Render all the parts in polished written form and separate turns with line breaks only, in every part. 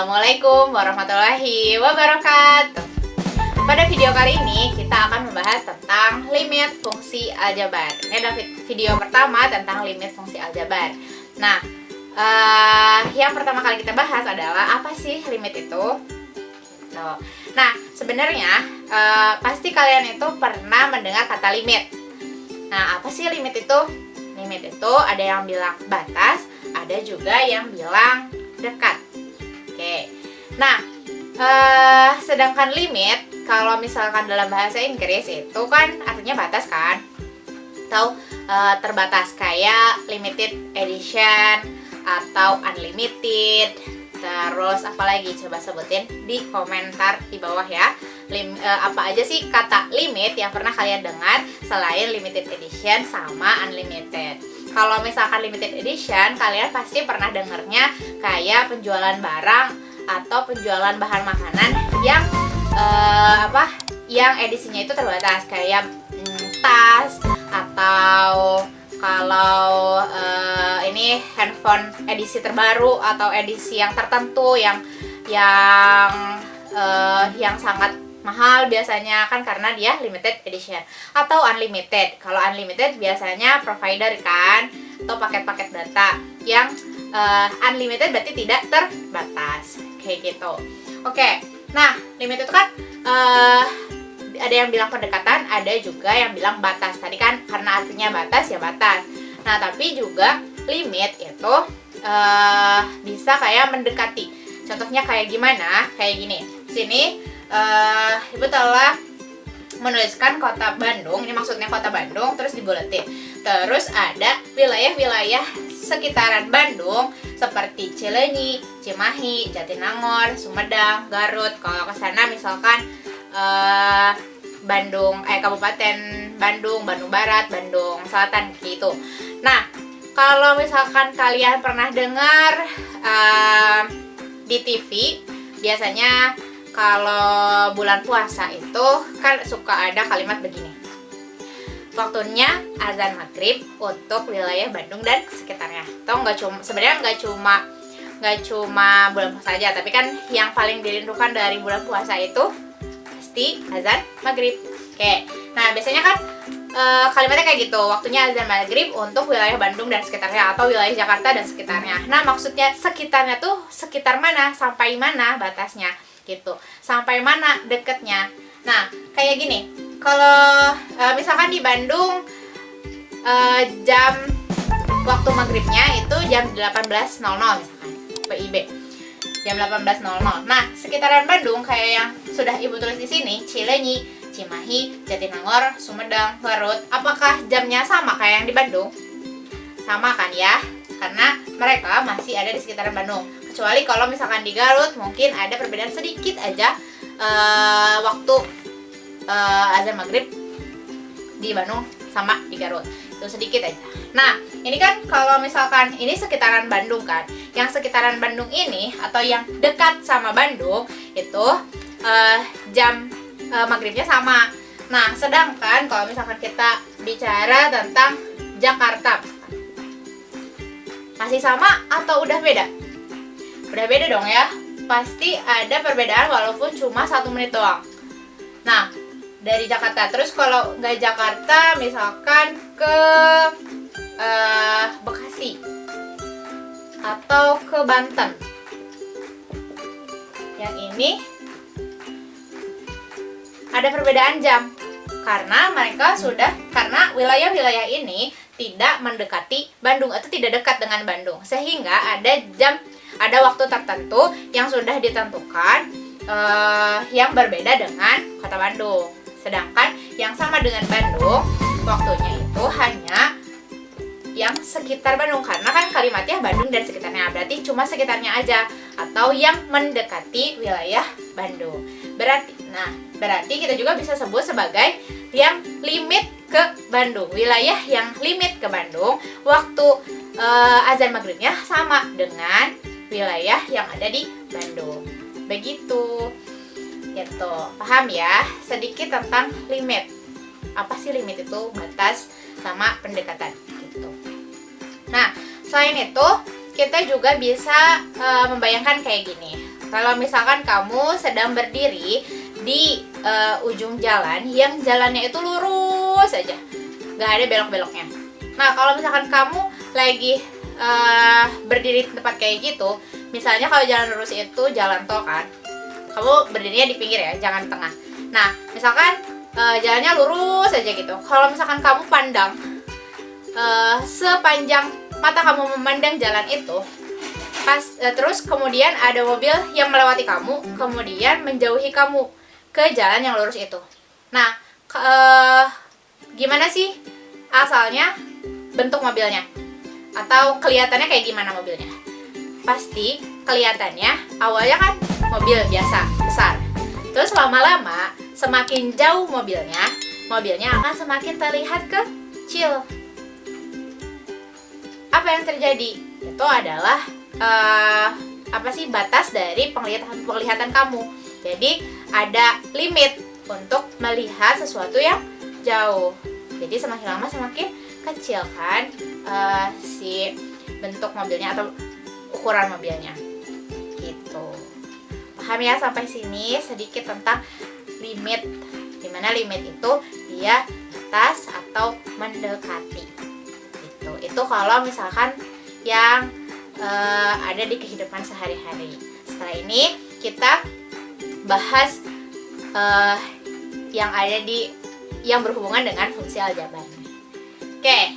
Assalamualaikum warahmatullahi wabarakatuh. Pada video kali ini kita akan membahas tentang limit fungsi aljabar. Ini adalah video pertama tentang limit fungsi aljabar. Nah, yang pertama kali kita bahas adalah apa sih limit itu? Nah, sebenarnya pasti kalian itu pernah mendengar kata limit. Nah, apa sih limit itu? Limit itu ada yang bilang batas, ada juga yang bilang dekat. Oke. Nah, sedangkan limit kalau misalkan dalam bahasa Inggris itu kan artinya batas kan, atau terbatas, kayak limited edition atau unlimited. Terus apalagi, coba sebutin di komentar di bawah ya. Apa aja sih kata limit yang pernah kalian dengar selain limited edition sama unlimited? Kalau misalkan limited edition, kalian pasti pernah dengernya kayak penjualan barang atau penjualan bahan makanan yang yang edisinya itu terbatas, kayak tas, atau kalau ini handphone edisi terbaru atau edisi yang tertentu yang sangat mahal biasanya kan karena dia limited edition. Atau unlimited. Kalau unlimited biasanya provider kan, atau paket-paket data yang unlimited berarti tidak terbatas kayak gitu. Oke. Nah, limit itu kan ada yang bilang pendekatan, ada juga yang bilang batas. Tadi kan karena artinya batas ya batas. Nah, tapi juga limit itu bisa kayak mendekati. Contohnya kayak gimana? Kayak gini. Sini Ibu telah menuliskan kota Bandung. Ini maksudnya kota Bandung, terus dibuletin. Terus ada wilayah-wilayah sekitaran Bandung seperti Cileunyi, Cimahi, Jatinangor, Sumedang, Garut. Kalau ke sana misalkan Kabupaten Bandung, Bandung Barat, Bandung Selatan gitu. Nah, kalau misalkan kalian pernah dengar di TV, biasanya kalau bulan puasa itu kan suka ada kalimat begini. Waktunya azan maghrib untuk wilayah Bandung dan sekitarnya. Atau sebenarnya nggak cuma bulan puasa aja, tapi kan yang paling dirindukan dari bulan puasa itu pasti azan maghrib. Oke. Nah, biasanya kan kalimatnya kayak gitu. Waktunya azan maghrib untuk wilayah Bandung dan sekitarnya, atau wilayah Jakarta dan sekitarnya. Nah, maksudnya sekitarnya tuh sekitar mana, sampai mana batasnya gitu, sampai mana deketnya. Nah, kayak gini, kalau misalkan di Bandung jam waktu maghribnya itu jam 18.00 misalkan, PIB jam 18.00. Nah, sekitaran Bandung kayak yang sudah Ibu tulis di sini, Cileunyi, Cimahi, Jatinangor, Sumedang, Garut, apakah jamnya sama kayak yang di Bandung? Sama kan ya, karena mereka masih ada di sekitaran Bandung. Kecuali kalau misalkan di Garut mungkin ada perbedaan sedikit aja waktu azan maghrib di Bandung sama di Garut, itu sedikit aja. Nah, ini kan kalau misalkan ini sekitaran Bandung kan, yang sekitaran Bandung ini atau yang dekat sama Bandung itu jam maghribnya sama. Nah, sedangkan kalau misalkan kita bicara tentang Jakarta, masih sama atau udah beda? Udah beda dong ya, pasti ada perbedaan walaupun cuma 1 menit doang. Nah, dari Jakarta, terus kalau nggak Jakarta misalkan ke Bekasi atau ke Banten, yang ini ada perbedaan jam karena wilayah-wilayah ini tidak mendekati Bandung atau tidak dekat dengan Bandung, sehingga ada waktu tertentu yang sudah ditentukan yang berbeda dengan kota Bandung. Sedangkan yang sama dengan Bandung, waktunya itu hanya yang sekitar Bandung, karena kan kalimatnya Bandung dan sekitarnya, berarti cuma sekitarnya aja atau yang mendekati wilayah Bandung. Berarti kita juga bisa sebut sebagai yang limit ke Bandung. Wilayah yang limit ke Bandung, waktu azan maghribnya sama dengan wilayah yang ada di Bandung. Begitu. Gitu. Paham ya? Sedikit tentang limit. Apa sih limit itu? Batas sama pendekatan gitu. Nah, selain itu kita juga bisa membayangkan kayak gini. kalau misalkan kamu sedang berdiri di ujung jalan yang jalannya itu lurus aja, nggak ada belok-beloknya. Nah, kalau misalkan kamu lagi berdiri di tempat kayak gitu, misalnya kalau jalan lurus itu jalan tol kan, kamu berdirinya di pinggir ya, jangan tengah. Nah, misalkan jalannya lurus aja gitu, kalau misalkan kamu pandang sepanjang mata kamu memandang jalan itu, terus kemudian ada mobil yang melewati kamu, kemudian menjauhi kamu ke jalan yang lurus itu. Nah, gimana sih asalnya bentuk mobilnya? Atau kelihatannya kayak gimana mobilnya? Pasti kelihatannya awalnya kan mobil biasa, besar. Terus lama-lama semakin jauh mobilnya akan semakin terlihat kecil. Apa yang terjadi? Itu adalah batas dari penglihatan kamu. Jadi ada limit untuk melihat sesuatu yang jauh. Jadi semakin lama semakin kecil kan si bentuk mobilnya atau ukuran mobilnya gitu. Paham ya sampai sini sedikit tentang limit, dimana limit itu dia batas atau mendekati gitu. Itu kalau misalkan yang ada di kehidupan sehari-hari. Setelah ini kita bahas yang berhubungan dengan fungsi aljabar. Oke,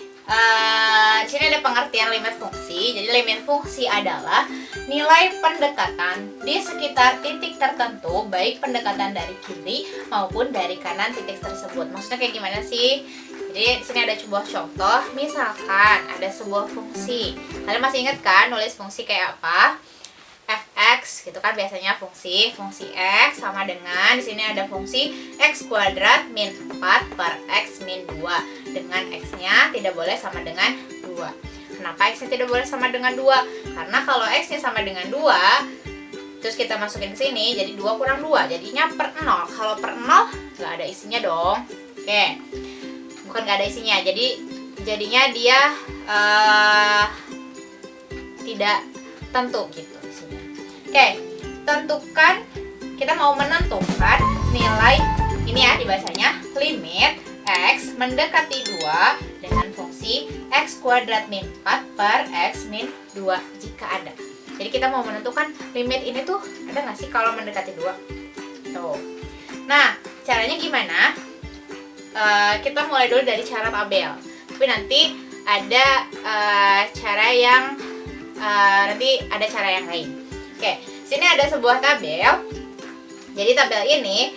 di sini ada pengertian limit fungsi. Jadi limit fungsi adalah nilai pendekatan di sekitar titik tertentu, baik pendekatan dari kiri maupun dari kanan titik tersebut. Maksudnya kayak gimana sih? Jadi di sini ada sebuah contoh. Misalkan ada sebuah fungsi. Kalian masih ingat kan nulis fungsi kayak apa? Fx gitu kan biasanya fungsi x sama dengan di sini ada fungsi x kuadrat min 4 per x min 2 dengan x-nya tidak boleh sama dengan 2. Kenapa x-nya tidak boleh sama dengan 2? Karena kalau x-nya sama dengan 2 terus kita masukin ke sini jadi 2 kurang 2 jadinya per 0. Kalau per 0 nggak ada isinya dong. Oke. Bukan nggak ada isinya. Jadinya dia tidak tentu gitu. Oke, tentukan, kita mau menentukan nilai ini ya dibacanya limit x mendekati 2 dengan fungsi x kuadrat min 4 per x min 2 jika ada. Jadi kita mau menentukan limit ini tuh ada nggak sih kalau mendekati 2? Tuh. Nah, caranya gimana? Kita mulai dulu dari cara tabel. Tapi nanti ada cara yang lain. Oke, sini ada sebuah tabel. Jadi tabel ini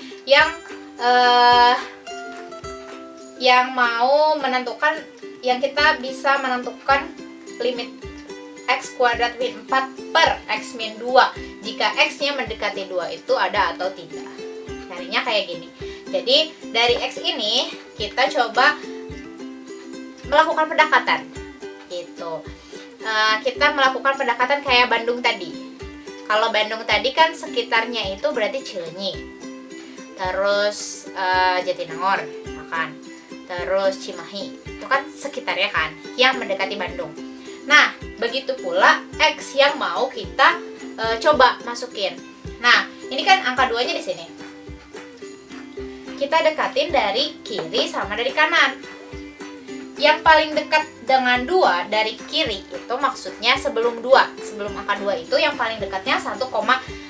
yang mau menentukan, yang kita bisa menentukan limit x kuadrat min 4 per x min 2 jika x-nya mendekati 2 itu ada atau tidak. Carinya kayak gini. Jadi dari x ini kita coba melakukan pendekatan gitu. Kita melakukan pendekatan kayak Bandung tadi. Kalau Bandung tadi kan sekitarnya itu berarti Cileunyi, terus Jatinangor, misalkan, terus Cimahi, itu kan sekitarnya kan, yang mendekati Bandung. Nah, begitu pula X yang mau kita coba masukin. Nah, ini kan angka 2-nya di sini. Kita dekatin dari kiri sama dari kanan. Yang paling dekat dengan 2 dari kiri itu maksudnya sebelum 2. Sebelum angka 2 itu yang paling dekatnya 1,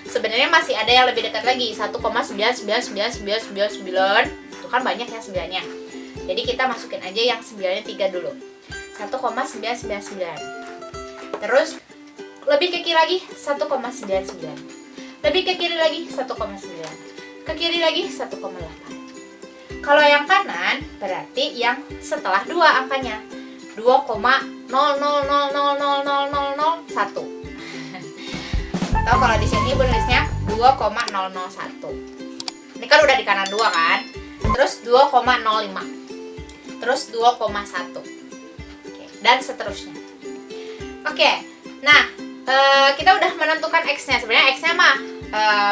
sebenarnya masih ada yang lebih dekat lagi, 1,99999. Itu kan banyak ya 9-nya. Jadi kita masukin aja yang 9-nya 3 dulu. 1,999. Terus lebih ke kiri lagi 1,99. Lebih ke kiri lagi 1,9. Ke kiri lagi 1,8. Kalau yang kanan berarti yang setelah 2 angkanya 2,000000001. Atau kalau di sini Ibu nulisnya 2,001. Ini kan udah di kanan 2 kan? Terus 2,05. Terus 2,1. Oke, dan seterusnya. Oke. Nah, kita udah menentukan X-nya. Sebenarnya X-nya mah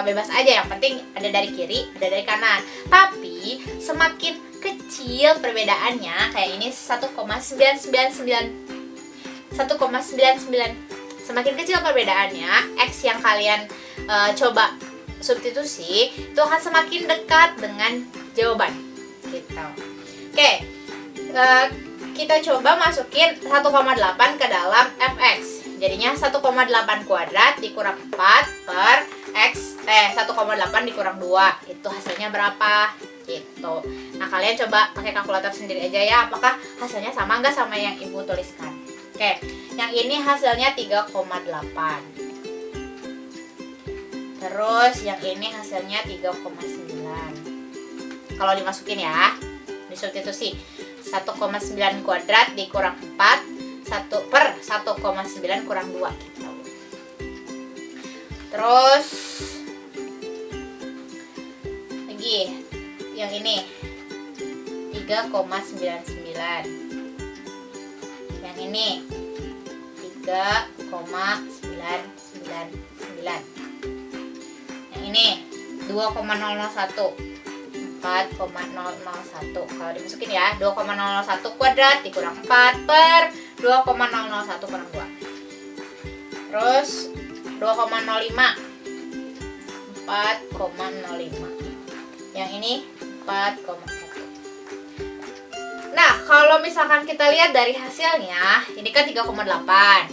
bebas aja, yang penting ada dari kiri, ada dari kanan. Tapi semakin kecil perbedaannya, kayak ini 1,999. Semakin kecil perbedaannya, X yang kalian coba substitusi, itu akan semakin dekat dengan jawaban gitu. Oke, kita coba masukin 1,8 ke dalam fx. Jadinya 1,8 kuadrat dikurang 4 per x 1,8 dikurang 2. Itu hasilnya berapa? Gitu. Nah, kalian coba pakai kalkulator sendiri aja ya, apakah hasilnya sama nggak sama yang Ibu tuliskan. Oke, yang ini hasilnya 3,8. Terus yang ini hasilnya 3,9. Kalau dimasukin ya, disubstitusi 1,9 kuadrat dikurang 4 1 per 1,9 kurang 2 gitu. Terus lagi yang ini 3,99. Yang ini 3,999. Yang ini 2,001. 4,001. Kalau dimasukin ya, 2,001 kuadrat dikurang 4 per 2,001 kurang 2. Terus 2,05. 4,05. Yang ini 4,1. Nah, kalau misalkan kita lihat dari hasilnya, ini kan 3,8.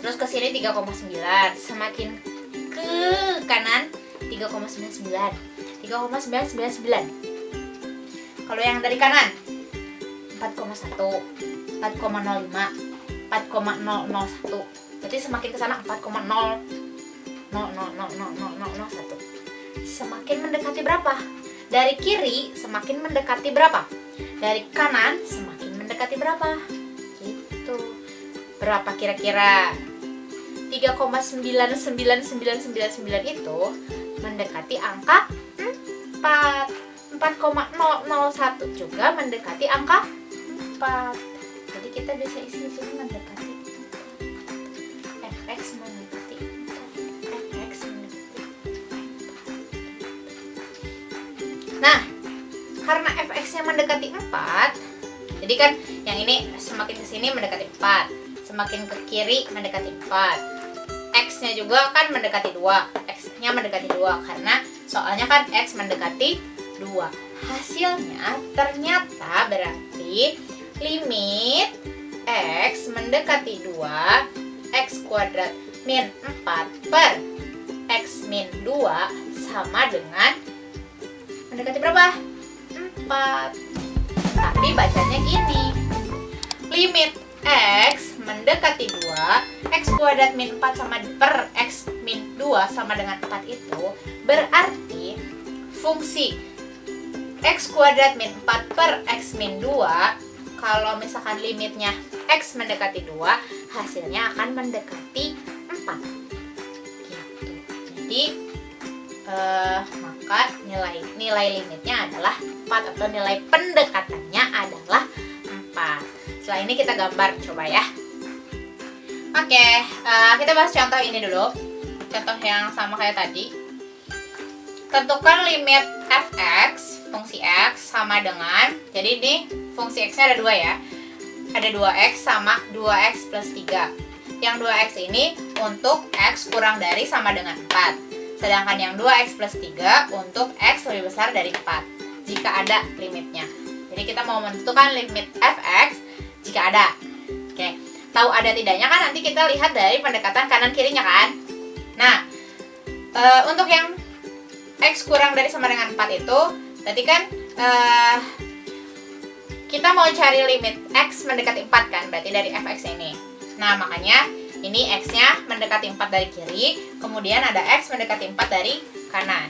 Terus ke sini 3,9. Semakin ke kanan 3,99. 3,999. Kalau yang dari kanan 4,1, 4,05, 4,001. Berarti semakin ke sana 4,0000001. Semakin mendekati berapa? Dari kiri semakin mendekati berapa? Dari kanan semakin mendekati berapa? Gitu. Berapa kira-kira? 3,99999 itu mendekati angka 4. 4,001 juga mendekati angka 4. Jadi kita bisa isi di sini mendekati fx mendekati 4. Fx mendekati 4. Nah, karena fx-nya mendekati 4, jadi kan yang ini semakin ke sini mendekati 4, semakin ke kiri mendekati 4. X-nya juga kan mendekati 2. X-nya mendekati 2 karena soalnya kan X mendekati 2. Hasilnya ternyata berarti limit X mendekati 2, X kuadrat min 4 per X min 2 sama dengan mendekati berapa? 4. Tapi bacanya gini, limit X mendekati 2, X kuadrat min 4 sama per X min 2 sama dengan 4 itu berarti fungsi X kuadrat min 4 per X min 2, kalau misalkan limitnya X mendekati 2, hasilnya akan mendekati 4 gitu. Jadi maka nilai limitnya adalah 4 atau nilai pendekatannya adalah 4. Setelah ini kita gambar coba ya. Oke, kita bahas contoh ini dulu. Contoh yang sama kayak tadi. Tentukan limit fx, fungsi x sama dengan, jadi ini fungsi x-nya ada 2 ya. Ada 2x sama 2x plus 3. Yang 2x ini untuk x kurang dari sama dengan 4. Sedangkan yang 2x plus 3 untuk x lebih besar dari 4. Jika ada limitnya. Jadi kita mau menentukan limit fx jika ada. Oke, tahu ada tidaknya kan nanti kita lihat dari pendekatan kanan kirinya kan. Nah, untuk yang x kurang dari sama dengan 4 itu berarti kan kita mau cari limit x mendekati 4 kan, berarti dari fx ini. Nah, makanya ini x-nya mendekati 4 dari kiri, kemudian ada x mendekati 4 dari kanan.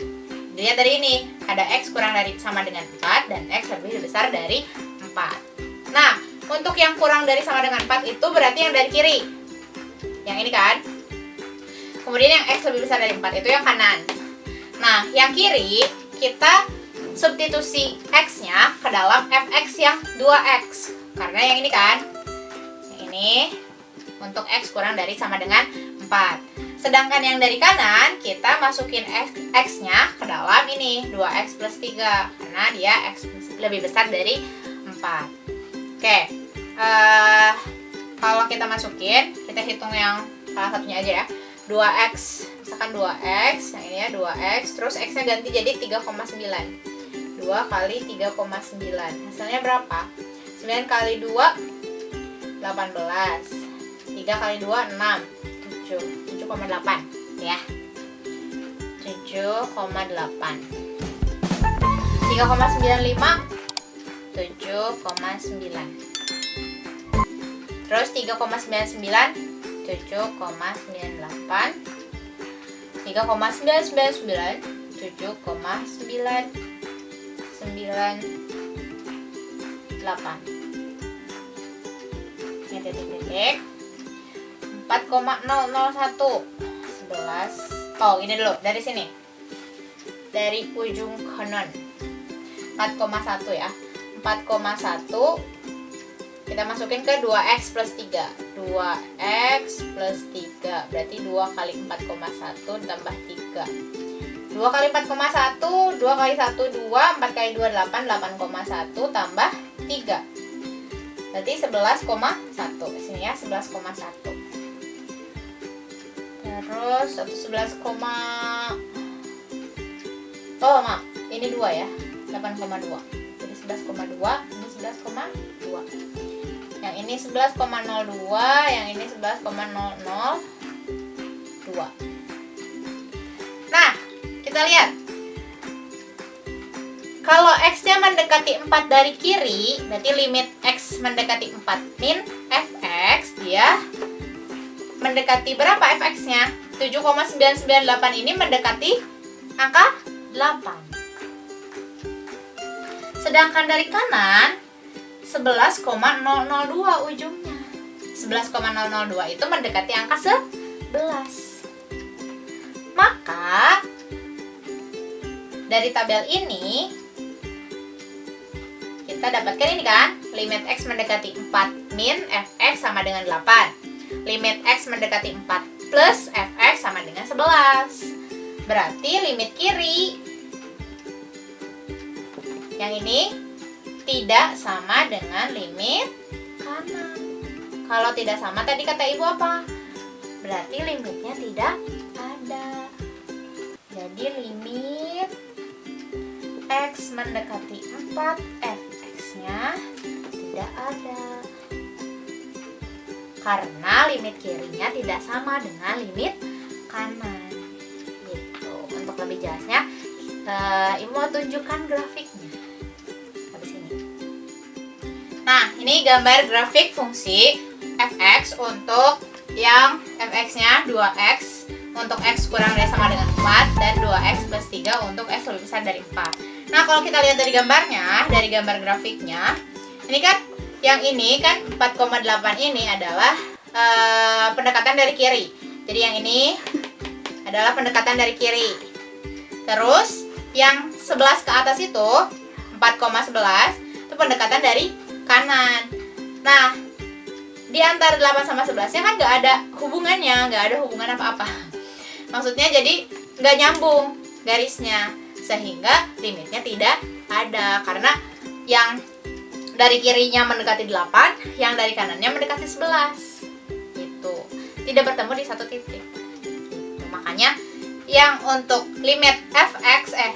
Dilihat dari ini, ada x kurang dari sama dengan 4 dan x lebih besar dari 4. Nah, untuk yang kurang dari sama dengan 4 itu berarti yang dari kiri. Yang ini kan. Kemudian yang x lebih besar dari 4 itu yang kanan. Nah, yang kiri kita substitusi x-nya ke dalam fx yang 2x. Karena yang ini kan. Yang ini untuk x kurang dari sama dengan 4. Sedangkan yang dari kanan kita masukin x-nya ke dalam ini 2x plus 3 karena dia x lebih besar dari 4. Oke, kalau kita masukin, kita hitung yang salah satunya aja ya. 2x, misalkan 2x, yang ini ya 2x, terus x-nya ganti jadi 3,9. 2 kali 3,9. Hasilnya berapa? 9 kali 2, 18. 3 kali 2, 6. 7,8 ya. 7,8. 3,95, 7,9. Terus 3,99, 7,98. 3,999, 7,998. Ini titik-titik. 4,001, 11. Oh, ini dulu dari sini. Dari ujung kanan. 4,1 ya. 4,1 kita masukin ke 2x plus 3. 2x plus 3 berarti 2 kali 4,1 tambah 3. 2 kali 4,1, 2 kali 1 2, 4 kali 2 8, 8,1 tambah 3. Berarti 11,1. Sini ya 11,1. Terus 11, oh maaf, ini 2 ya. 8,2. Jadi 11,2, ini 11,2. Yang ini 11,02, yang ini 11,002. Nah, kita lihat. Kalau x-nya mendekati 4 dari kiri, berarti limit x mendekati 4 min fx, dia mendekati berapa fx-nya? 7,998 ini mendekati angka 8. Sedangkan dari kanan 11,002 ujungnya. 11,002 itu mendekati angka 11. Maka dari tabel ini kita dapatkan ini kan, limit x mendekati 4 min fx sama dengan 8. Limit x mendekati 4 plus fx sama dengan 11. Berarti limit kiri yang ini tidak sama dengan limit kanan. Kalau tidak sama tadi kata ibu apa? Berarti limitnya tidak ada. Jadi limit x mendekati 4, fx-nya tidak ada. Karena limit kirinya tidak sama dengan limit kanan. Gitu. Untuk lebih jelasnya, ibu mau tunjukkan grafiknya. Nah, ini gambar grafik fungsi fx untuk yang fx-nya 2x untuk x kurang dari sama dengan 4 dan 2x plus 3 untuk x lebih besar dari 4. Nah, kalau kita lihat dari gambarnya, dari gambar grafiknya, ini kan yang ini kan 4,8 ini adalah pendekatan dari kiri. Jadi yang ini adalah pendekatan dari kiri. Terus yang 11 ke atas itu 4,11 itu pendekatan dari kanan. Nah, di antara 8 sama 11-nya kan nggak ada hubungannya, nggak ada hubungan apa-apa. Maksudnya jadi nggak nyambung garisnya, sehingga limitnya tidak ada. Karena yang dari kirinya mendekati 8, yang dari kanannya mendekati 11. Gitu. Tidak bertemu di satu titik. Gitu. Makanya yang untuk limit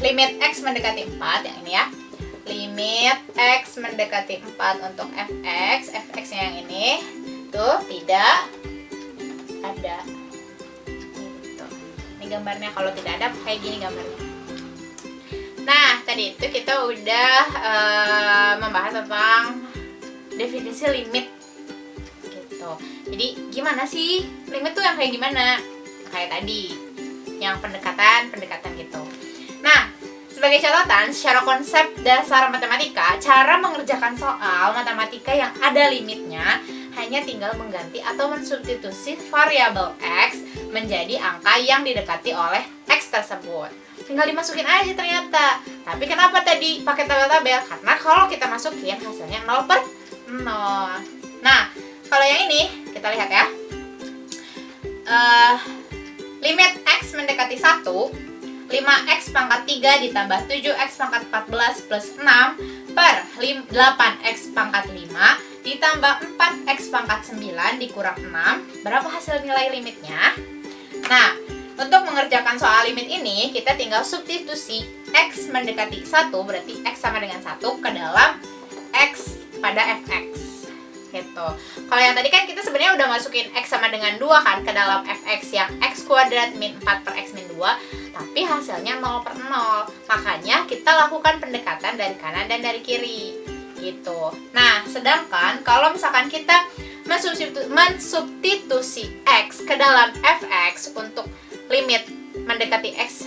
limit x mendekati 4 yang ini ya. Limit x mendekati 4 untuk fx-nya yang ini tuh tidak ada. Gitu. Ini gambarnya, kalau tidak ada kayak gini gambarnya. Nah, tadi itu kita udah membahas tentang definisi limit gitu. Jadi gimana sih limit tuh yang kayak gimana? Kayak tadi yang pendekatan gitu. Nah, sebagai catatan, secara konsep dasar matematika, cara mengerjakan soal matematika yang ada limitnya hanya tinggal mengganti atau mensubstitusi variabel x menjadi angka yang didekati oleh x tersebut. Tinggal dimasukin aja ternyata. Tapi kenapa tadi pakai tabel-tabel? Karena kalau kita masukin hasilnya 0/0. Nah, kalau yang ini kita lihat ya. Limit x mendekati 1, 5x pangkat 3 ditambah 7x pangkat 14 plus 6 per 8x pangkat 5 ditambah 4x pangkat 9 dikurang 6. Berapa hasil nilai limitnya? Nah, Untuk mengerjakan soal limit ini, kita tinggal substitusi X mendekati 1, berarti X sama dengan 1 ke dalam X pada fx. Gitu. Kalau yang tadi kan kita sebenarnya udah masukin X sama dengan 2 kan ke dalam fx yang X kuadrat min 4 per X min 2, tapi hasilnya 0 per 0. Makanya kita lakukan pendekatan dari kanan dan dari kiri. Gitu. Nah, sedangkan kalau misalkan kita mensubstitusi X ke dalam fx untuk limit mendekati X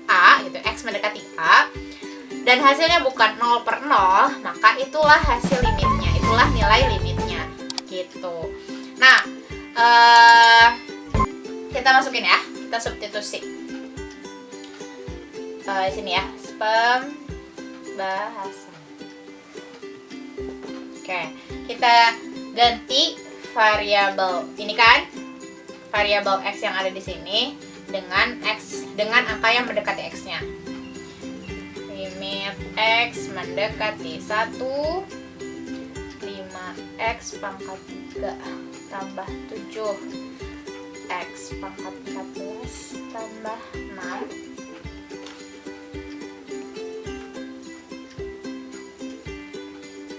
A, gitu, X mendekati A, dan hasilnya bukan 0 per 0, maka itulah hasil limitnya, itulah nilai limitnya, gitu. Nah, kita masukin ya, kita substitusi. Di sini ya, pembahasan. Oke, kita ganti variabel ini kan, variabel X yang ada di sini dengan X, dengan angka yang mendekati X-nya. Limit X mendekati 1, 5X pangkat 3 tambah 7, X pangkat 14 tambah 6,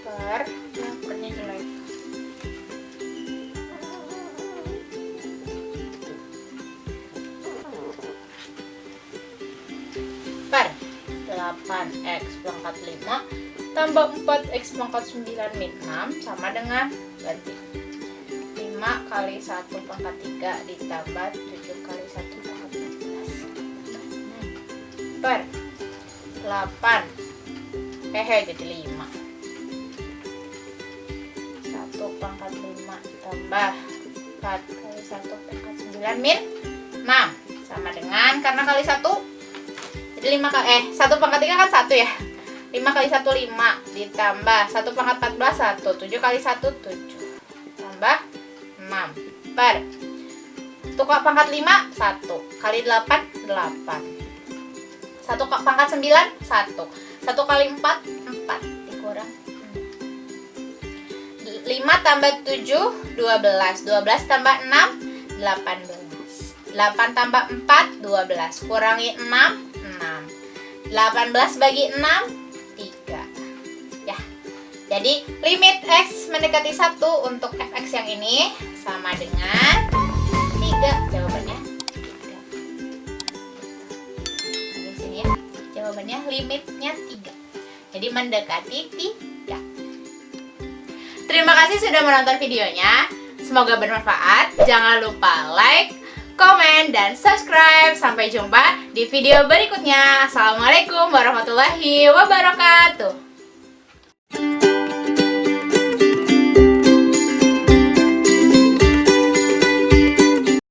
per, ya pernya jelek, per 8X pangkat 5 tambah 4X pangkat 9 min 6 sama dengan, berarti 5 kali 1 pangkat 3 ditambah 7 kali 1 pangkat 14 per 8 jadi 5, 1 pangkat 5 tambah 4 kali 1 pangkat 9 min 6 sama dengan, karena kali 1 jadi 1 pangkat 3 kan 1 ya, 5 kali 1 5 ditambah 1 pangkat 14 1, 7 kali 1 7 tambah 6 per 1 pangkat 5 1 kali 8 8, 1 pangkat 9 1, 1 kali 4 4 dikurang 5 tambah 7 12, 12 tambah 6 18, 8 tambah 4 12 kurangi 6 18 bagi 6 3 ya. Jadi limit X mendekati 1 untuk fx yang ini sama dengan 3, jawabannya 3. Di sini ya, jawabannya limitnya 3, jadi mendekati 3. Terima kasih sudah menonton videonya, semoga bermanfaat. Jangan lupa like, komen, dan subscribe. Sampai jumpa di video berikutnya. Assalamualaikum warahmatullahi wabarakatuh.